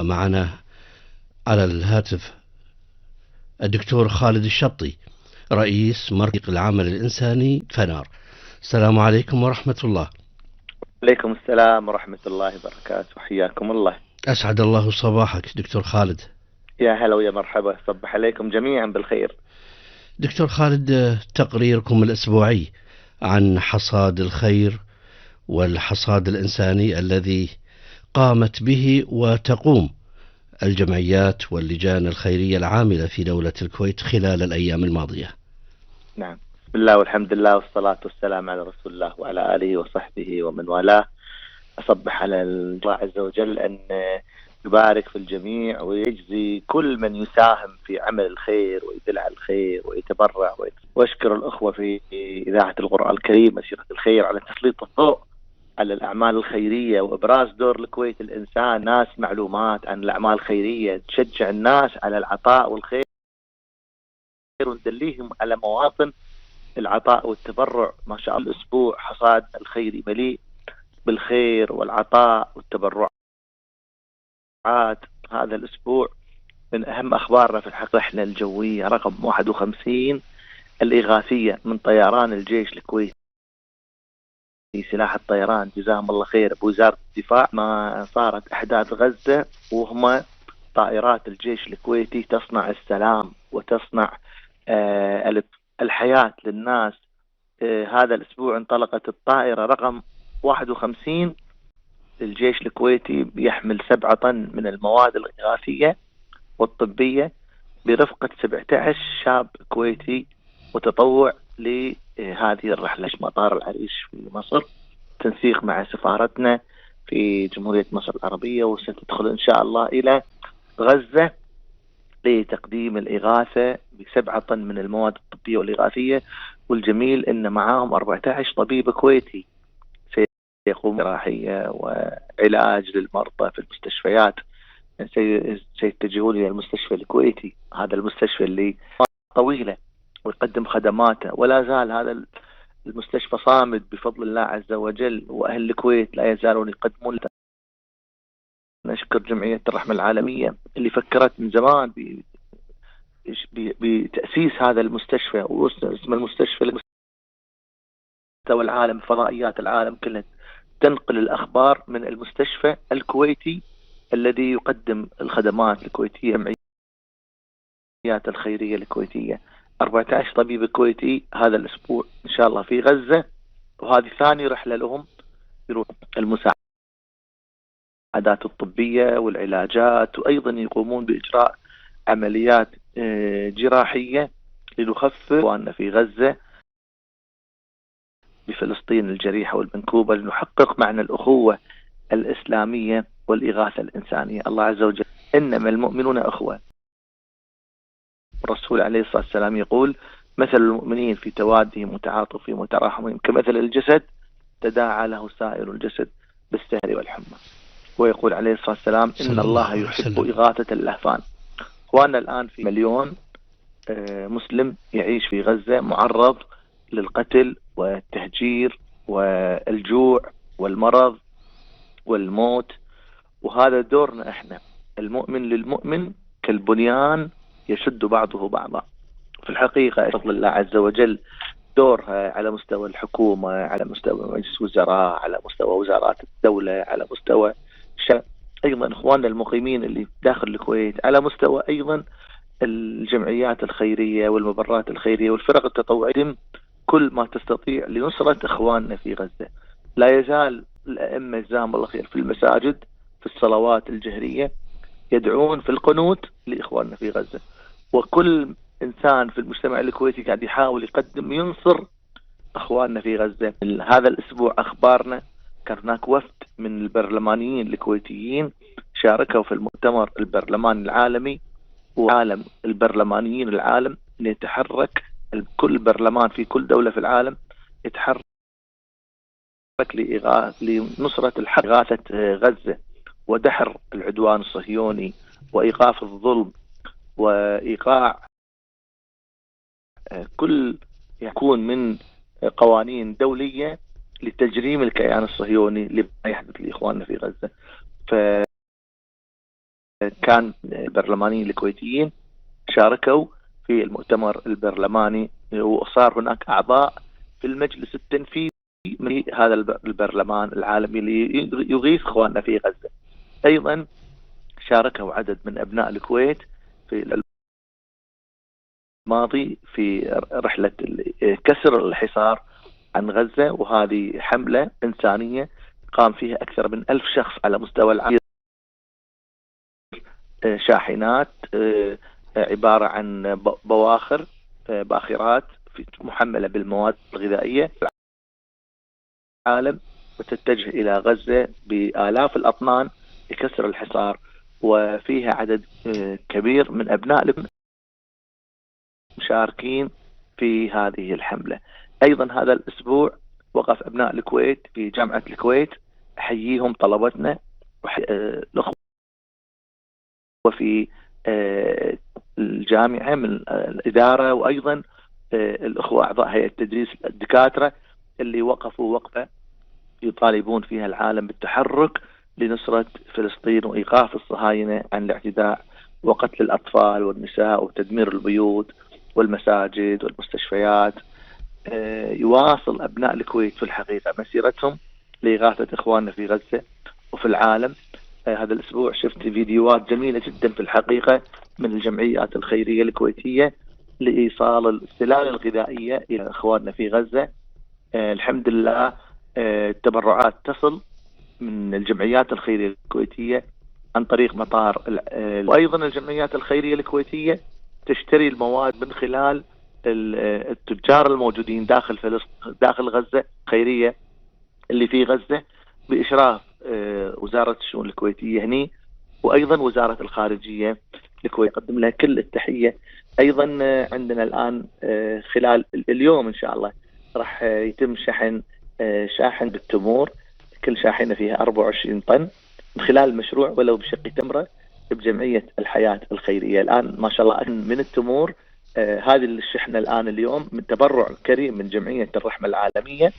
معنا على الهاتف الدكتور خالد الشطي، رئيس مركز العمل الإنساني فنار. السلام عليكم ورحمة الله. عليكم السلام ورحمة الله وبركاته، حياكم الله. أسعد الله صباحك دكتور خالد. يا هلا ويا مرحبا، صبح عليكم جميعا بالخير. دكتور خالد، تقريركم الأسبوعي عن حصاد الخير والحصاد الإنساني الذي قامت به وتقوم الجمعيات واللجان الخيرية العاملة في دولة الكويت خلال الأيام الماضية. نعم، بسم الله والحمد لله والصلاة والسلام على رسول الله وعلى آله وصحبه ومن والاه. أصبح على الله عز وجل أن يبارك في الجميع ويجزي كل من يساهم في عمل الخير ويدل على الخير ويتبرع واشكر الأخوة في إذاعة القرآن الكريم مسيرة الخير على تسليط الضوء على الأعمال الخيرية وإبراز دور الكويت الإنسان، ناس معلومات عن الأعمال الخيرية تشجع الناس على العطاء والخير وندليهم على مواطن العطاء والتبرع. ما شاء الله الأسبوع حصاد الخيري مليء بالخير والعطاء والتبرعات. هذا الأسبوع من أهم أخبارنا في الحقيقة رحلة الجوية رقم 51 الإغاثية من طيران الجيش الكويتي، سلاح الطيران جزاهم الله خير بوزارة الدفاع. ما صارت أحداث غزة وهم طائرات الجيش الكويتي تصنع السلام وتصنع الحياة للناس. هذا الأسبوع انطلقت الطائرة رقم 51 للجيش الكويتي بيحمل 7 طن من المواد الإغاثية والطبية برفقة 17 شاب كويتي متطوع لهذه الرحلة مطار العريش في مصر، تنسيق مع سفارتنا في جمهورية مصر العربية، وستدخل إن شاء الله إلى غزة لتقديم الإغاثة ب7 طن من المواد الطبية والإغاثية. والجميل أن معاهم 14 طبيب كويتي سيقوم بجراحية وعلاج للمرضى في المستشفيات، سيتجهون إلى المستشفى الكويتي. هذا المستشفى اللي طويلة ويقدم خدماته، ولا زال هذا المستشفى صامد بفضل الله عز وجل، وأهل الكويت لا يزالون يقدمون. نشكر جمعية الرحمة العالمية اللي فكرت من زمان بتأسيس هذا المستشفى، واسم المستشفى لمستوى العالم، فضائيات العالم كلها تنقل الأخبار من المستشفى الكويتي الذي يقدم الخدمات الكويتية، الجمعيات الخيرية الكويتية. 14 طبيب كويتي هذا الأسبوع إن شاء الله في غزة، وهذه ثاني رحلة لهم يروح المساعدات الطبية والعلاجات، وأيضا يقومون بإجراء عمليات جراحية لنخفف إخواننا في غزة بفلسطين الجريحة والمنكوبة، لنحقق معنى الأخوة الإسلامية والإغاثة الإنسانية. الله عز وجل إنما المؤمنون أخوة. الرسول عليه الصلاة والسلام يقول مثل المؤمنين في توادهم وتعاطفهم وتراحمهم كمثل الجسد تداعى له سائر الجسد بالسهر والحمى. ويقول عليه الصلاة والسلام إن الله يحب إغاثة اللهفان. وأنا الآن في 1,000,000 مسلم يعيش في غزة معرض للقتل والتهجير والجوع والمرض والموت، وهذا دورنا احنا. المؤمن للمؤمن كالبنيان يشد بعضه بعضا. في الحقيقة بفضل الله عز وجل دورها على مستوى الحكومة، على مستوى مجلس وزراء، على مستوى وزارات الدولة، على مستوى أيضا إخواننا المقيمين اللي داخل الكويت، على مستوى أيضا الجمعيات الخيرية والمبرات الخيرية والفرق التطوعية، كل ما تستطيع لنصرة إخواننا في غزة. لا يزال الأئمة جزاهم الله خير في المساجد في الصلوات الجهرية يدعون في القنوت لإخواننا في غزة، وكل إنسان في المجتمع الكويتي قاعد يحاول يقدم ينصر أخواننا في غزة. هذا الأسبوع أخبارنا كان هناك وفد من البرلمانيين الكويتيين شاركوا في المؤتمر البرلماني العالمي، وعالم البرلمانيين العالم أن يتحرك كل برلمان في كل دولة في العالم يتحرك لنصرة إغاثة غزة ودحر العدوان الصهيوني وإيقاف الظلم وإيقاع كل يكون من قوانين دولية لتجريم الكيان الصهيوني لما يحدث لإخواننا في غزة. كان البرلمانيين الكويتيين شاركوا في المؤتمر البرلماني، وصار هناك أعضاء في المجلس التنفيذي من هذا البرلمان العالمي اللي يغيث إخواننا في غزة. أيضا شاركوا عدد من أبناء الكويت في الماضي في رحلة كسر الحصار عن غزة، وهذه حملة إنسانية قام فيها أكثر من 1000 شخص على مستوى العالم. شاحنات عبارة عن بواخر باخرات محملة بالمواد الغذائية العالم، وتتجه إلى غزة بآلاف الأطنان لكسر الحصار، وفيها عدد كبير من أبناء مشاركين في هذه الحملة. أيضا هذا الأسبوع وقف أبناء الكويت في جامعة الكويت، أحييهم طلبتنا الأخوة وفي الجامعة من الإدارة، وأيضا الأخوة أعضاء هيئة تدريس الدكاترة اللي وقفوا وقفة يطالبون فيها العالم بالتحرك لنصرة فلسطين وإيقاف الصهاينة عن الاعتداء وقتل الأطفال والنساء وتدمير البيوت والمساجد والمستشفيات. يواصل أبناء الكويت في الحقيقة مسيرتهم لإغاثة إخواننا في غزة وفي العالم. هذا الأسبوع شفت فيديوهات جميلة جدا في الحقيقة من الجمعيات الخيرية الكويتية لإيصال السلال الغذائية إلى إخواننا في غزة. الحمد لله التبرعات تصل من الجمعيات الخيرية الكويتية عن طريق مطار، وأيضا الجمعيات الخيرية الكويتية تشتري المواد من خلال التجار الموجودين داخل غزة خيرية اللي في غزة بإشراف وزارة الشؤون الكويتية هني، وأيضا وزارة الخارجية الكويت قدم لها كل التحية. أيضا عندنا الآن خلال اليوم إن شاء الله راح يتم شاحن بالتمور، كل شاحنة فيها 24 طن من خلال مشروع ولو بشق تمرة بجمعية الحياة الخيرية. الآن ما شاء الله من التمور هذه الشحنة الآن اليوم من تبرع كريم من جمعية الرحمة العالمية،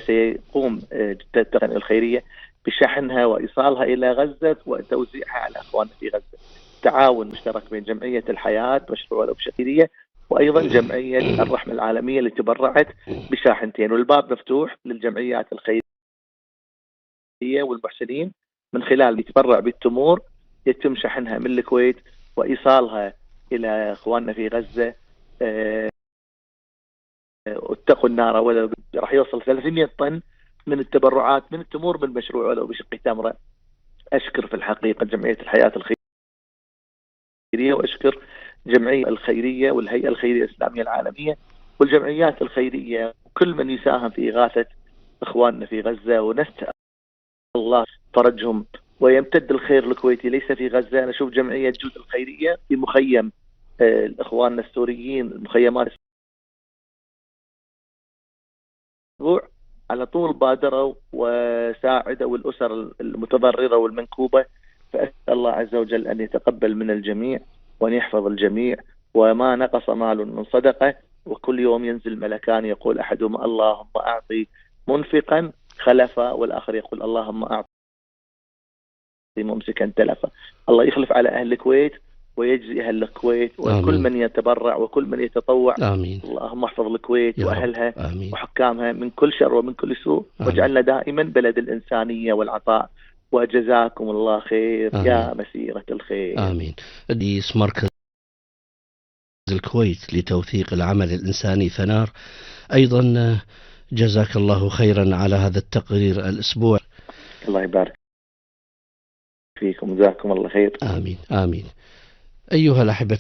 سيقوم الخيرية بشحنها وإيصالها إلى غزة وتوزيعها على أخواننا في غزة. تعاون مشترك بين جمعية الحياة مشروع ولو بشقية وأيضا جمعية الرحمة العالمية اللي تبرعت بشاحنتين، والباب مفتوح للجمعيات الخيرية والمحسنين من خلال يتبرع بالتمور يتم شحنها من الكويت وإيصالها إلى إخواننا في غزة. واتقوا النار ولا راح يوصل 300 طن من التبرعات من التمور من مشروع ولو بشق تمرة. أشكر في الحقيقة جمعية الحياة الخيرية، وأشكر جمعية الخيرية والهيئة الخيرية الإسلامية العالمية والجمعيات الخيرية وكل من يساهم في إغاثة إخواننا في غزة، ونسأل الله فرجهم ويمتد الخير الكويتي ليس في غزة. أنا أشوف جمعية جود الخيرية في مخيم إخواننا السوريين، المخيمات على طول بادروا وساعدوا الأسر المتضررة والمنكوبة. فأسأل الله عز وجل أن يتقبل من الجميع وأن يحفظ الجميع، وما نقص مال من صدقة، وكل يوم ينزل ملكان يقول أحدهما اللهم أعطي منفقا خلفا، والآخر يقول اللهم أعطي ممسكا تلفا. الله يخلف على أهل الكويت ويجزي أهل الكويت وكل من يتبرع وكل من يتطوع. آمين. اللهم احفظ الكويت وأهلها آمين. وحكامها من كل شر ومن كل سوء، واجعلنا دائما بلد الإنسانية والعطاء. وجزاكم الله خير. آمين. يا مسيرة الخير. آمين. رئيس مركز الكويت لتوثيق العمل الإنساني ثنار، أيضا جزاك الله خيرا على هذا التقرير الأسبوع. الله يبارك فيكم، جزاكم الله خير. آمين آمين. أيها الأحبة